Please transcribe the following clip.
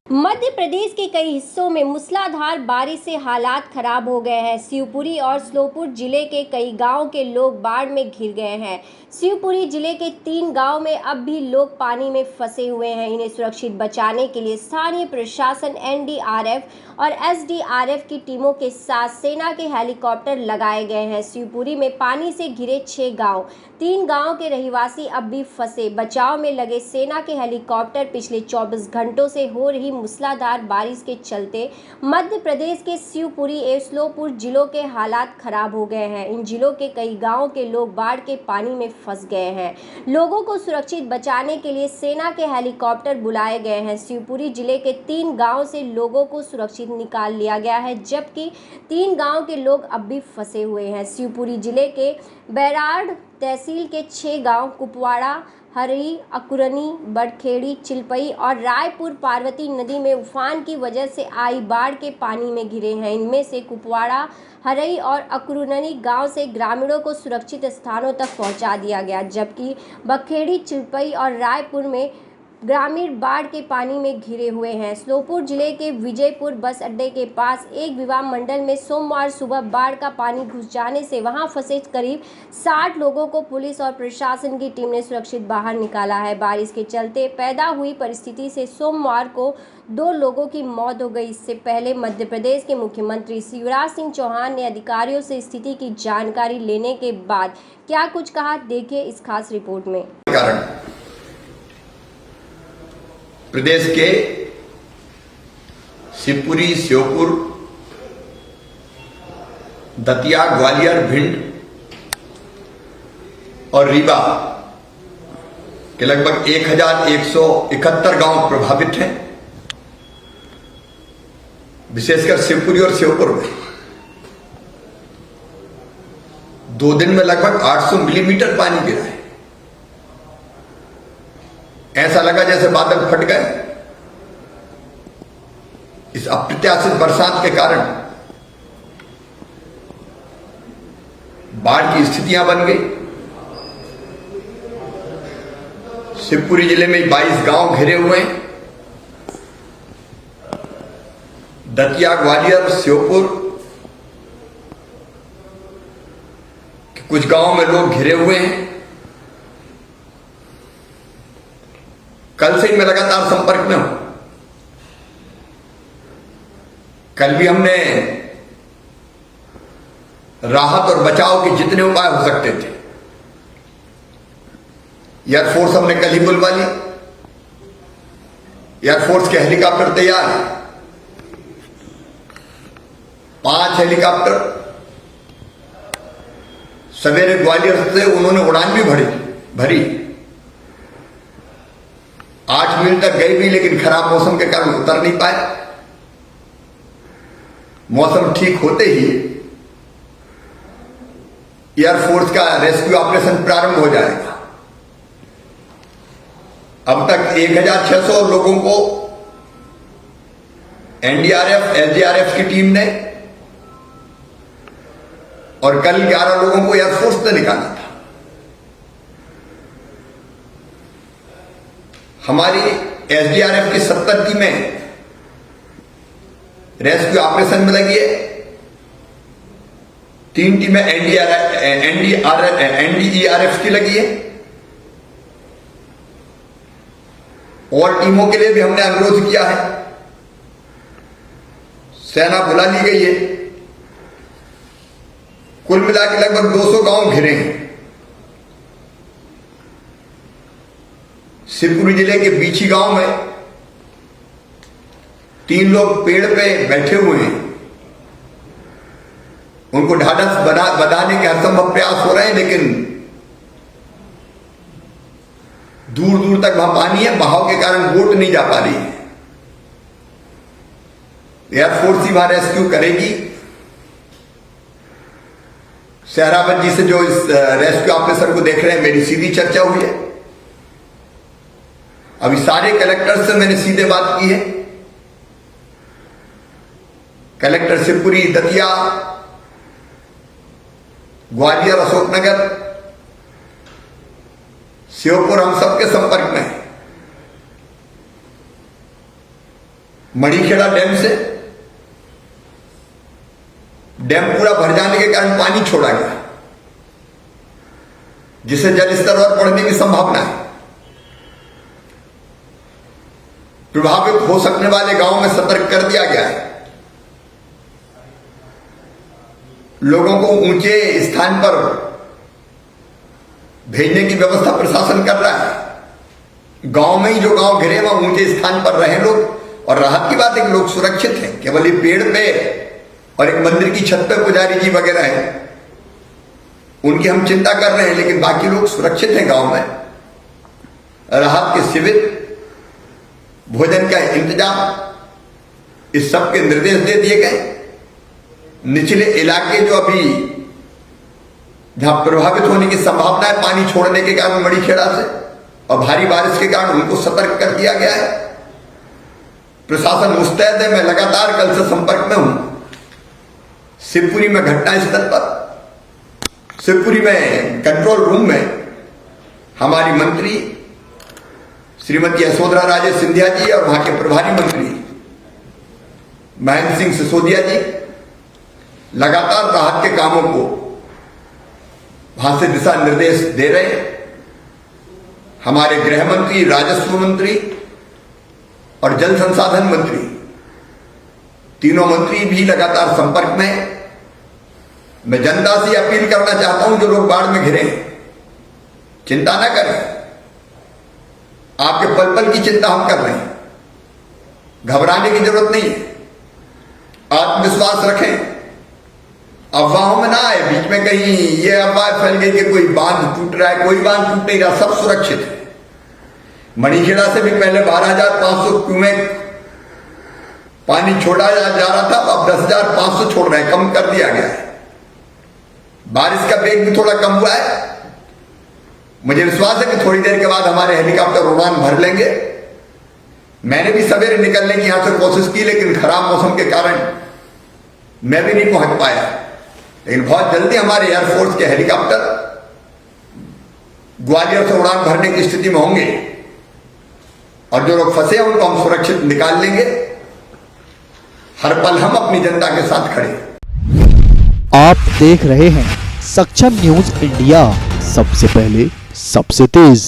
मध्य प्रदेश के कई हिस्सों में मूसलाधार बारिश से हालात खराब हो गए हैं। शिवपुरी और श्योपुर जिले के कई गांव के लोग बाढ़ में घिर गए हैं। शिवपुरी जिले के 3 गांव में अब भी लोग पानी में फंसे हुए हैं। इन्हें सुरक्षित बचाने के लिए स्थानीय प्रशासन, एनडीआरएफ और एसडीआरएफ की टीमों के साथ सेना के हेलीकॉप्टर लगाए गए हैं। शिवपुरी में पानी से घिरे 6 गाँव, 3 गाँव के रहवासी अब भी फंसे। बचाव में लगे सेना के हेलीकॉप्टर पिछले 24 घंटों से हो रही मूसलाधार बारिश के चलते मध्य प्रदेश के शिवपुरी एवं श्योपुर जिलों के हालात खराब हो गए हैं। इन जिलों के कई गांवों के लोग बाढ़ के पानी में फंस गए हैं। लोगों को सुरक्षित बचाने के लिए सेना के हेलीकॉप्टर बुलाए गए हैं। शिवपुरी जिले के 3 गांव से लोगों को सुरक्षित निकाल लिया गया है, जबकि 3 गांव के लोग अब भी फंसे हुए हैं। शिवपुरी जिले के बैराड़ तहसील के 6 गांव कुपवाड़ा, हरई, अकुरनी, बड़खेड़ी, चिलपई और रायपुर पार्वती नदी में उफान की वजह से आई बाढ़ के पानी में घिरे हैं। इनमें से कुपवाड़ा, हरई और अकुरनी गांव से ग्रामीणों को सुरक्षित स्थानों तक पहुंचा दिया गया, जबकि बड़खेड़ी, चिलपई और रायपुर में ग्रामीण बाढ़ के पानी में घिरे हुए हैं। श्योपुर जिले के विजयपुर बस अड्डे के पास एक विवाह मंडल में सोमवार सुबह बाढ़ का पानी घुस जाने से वहां फंसे करीब 60 लोगों को पुलिस और प्रशासन की टीम ने सुरक्षित बाहर निकाला है। बारिश के चलते पैदा हुई परिस्थिति से सोमवार को 2 लोगों की मौत हो गई। इससे पहले मध्य प्रदेश के मुख्यमंत्री शिवराज सिंह चौहान ने अधिकारियों से स्थिति की जानकारी लेने के बाद क्या कुछ कहा, देखिए इस खास रिपोर्ट में। प्रदेश के शिवपुरी, श्योपुर, दतिया, ग्वालियर, भिंड और रीवा के लगभग 1171 गांव प्रभावित हैं। विशेषकर शिवपुरी और श्योपुर में 2 दिन में लगभग 800 मिलीमीटर पानी गिरा है। ऐसा लगा जैसे बादल फट गए। इस अप्रत्याशित बरसात के कारण बाढ़ की स्थितियां बन गई। शिवपुरी जिले में 22 गांव घिरे हुए हैं। दतिया, ग्वालियर, श्योपुर के कुछ गांवों में लोग घिरे हुए हैं। कल से ही मैं लगातार संपर्क में हूं। कल भी हमने राहत और बचाव के जितने उपाय हो सकते थे, एयरफोर्स हमने कल ही बुलवा ली। एयरफोर्स के हेलीकॉप्टर तैयार है। 5 हेलीकॉप्टर सवेरे ग्वालियर से उन्होंने उड़ान भी भरी। 8 मील तक गई भी, लेकिन खराब मौसम के कारण उतर नहीं पाए। मौसम ठीक होते ही एयरफोर्स का रेस्क्यू ऑपरेशन प्रारंभ हो जाएगा। अब तक 1600 लोगों को एनडीआरएफ, एसडीआरएफ की टीम ने और कल 11 लोगों को एयरफोर्स ने निकाला था। हमारी एसडीआरएफ की 70 टीमें रेस्क्यू ऑपरेशन में लगी है। 3 टीमें एनडीआरएफ की लगी है। और टीमों के लिए भी हमने अनुरोध किया है। सेना बुला ली गई है। कुल मिलाकर लगभग 200 गांव घिरे हैं। शिवपुरी जिले के बीची गांव में 3 लोग पेड़ पे बैठे हुए हैं। उनको ढाढ़स बनाने के हरसंभव प्रयास हो रहे हैं, लेकिन दूर दूर तक वहां पानी है। बहाव के कारण बोट नहीं जा पा रही है। एयरफोर्स ही वहां रेस्क्यू करेगी। सहरावत जी से जो इस रेस्क्यू ऑपरेशन को देख रहे हैं, मेरी सीधी चर्चा हुई है। अभी सारे कलेक्टर से मैंने सीधे बात की है। कलेक्टर शिवपुरी, दतिया, ग्वालियर, अशोकनगर, श्योपुर हम सबके संपर्क में है। मणिखेड़ा डैम से डैम पूरा भर जाने के कारण पानी छोड़ा गया, जिससे जल स्तर और बढ़ने की संभावना है। प्रभावित हो सकने वाले गांवों में सतर्क कर दिया गया है। लोगों को ऊंचे स्थान पर भेजने की व्यवस्था प्रशासन कर रहा है। गांव में ही जो गांव घिरे वहां ऊंचे स्थान पर रहे लोग, और राहत की बात है कि लोग सुरक्षित हैं। केवल ये पेड़ पे और एक मंदिर की छत पे पुजारी जी वगैरह हैं, उनकी हम चिंता कर रहे हैं, लेकिन बाकी लोग सुरक्षित हैं। गांव में राहत के शिविर, भोजन का इंतजाम, इस सब के निर्देश दे दिए गए। निचले इलाके जो अभी जहां प्रभावित होने की संभावना है पानी छोड़ने के कारण मणिखेड़ा से और भारी बारिश के कारण, उनको सतर्क कर दिया गया है। प्रशासन मुस्तैद है। मैं लगातार कल से संपर्क में हूं शिवपुरी में घटना स्थल पर। शिवपुरी में कंट्रोल रूम में हमारी मंत्री श्रीमती यशोधरा राजे सिंधिया जी और वहां के प्रभारी मंत्री महेंद्र सिंह सिसोदिया जी लगातार राहत के कामों को वहां से दिशा निर्देश दे रहे हैं। हमारे गृह मंत्री, राजस्व मंत्री और जल संसाधन मंत्री, तीनों मंत्री भी लगातार संपर्क में हैं। मैं जनता से अपील करना चाहता हूं, जो लोग बाढ़ में घिरे हैं, चिंता ना करें। आपके पल पल की चिंता हम कर रहे हैं, घबराने की जरूरत नहीं है। आत्मविश्वास रखें, अफवाहों में ना आए। बीच में कहीं ये अफवाह फैल गई कि कोई बांध टूट रहा है, कोई बांध टूट नहीं रहा, सब सुरक्षित है। मणिखेड़ा से भी पहले 12,500 क्यूमेक पानी छोड़ा जा रहा था, अब 10,500 छोड़ रहे हैं, कम कर दिया गया है। बारिश का वेग भी थोड़ा कम हुआ है। मुझे विश्वास है कि थोड़ी देर के बाद हमारे हेलीकॉप्टर उड़ान भर लेंगे। मैंने भी सवेरे निकलने की यहां से कोशिश की, लेकिन खराब मौसम के कारण मैं भी नहीं पहुंच पाया। लेकिन बहुत जल्दी हमारे एयरफोर्स के हेलीकॉप्टर ग्वालियर से उड़ान भरने की स्थिति में होंगे, और जो लोग फंसे हैं उनको हम सुरक्षित निकाल लेंगे। हर पल हम अपनी जनता के साथ खड़े हैं। आप देख रहे हैं सक्षम न्यूज इंडिया, सबसे पहले सबसे तेज।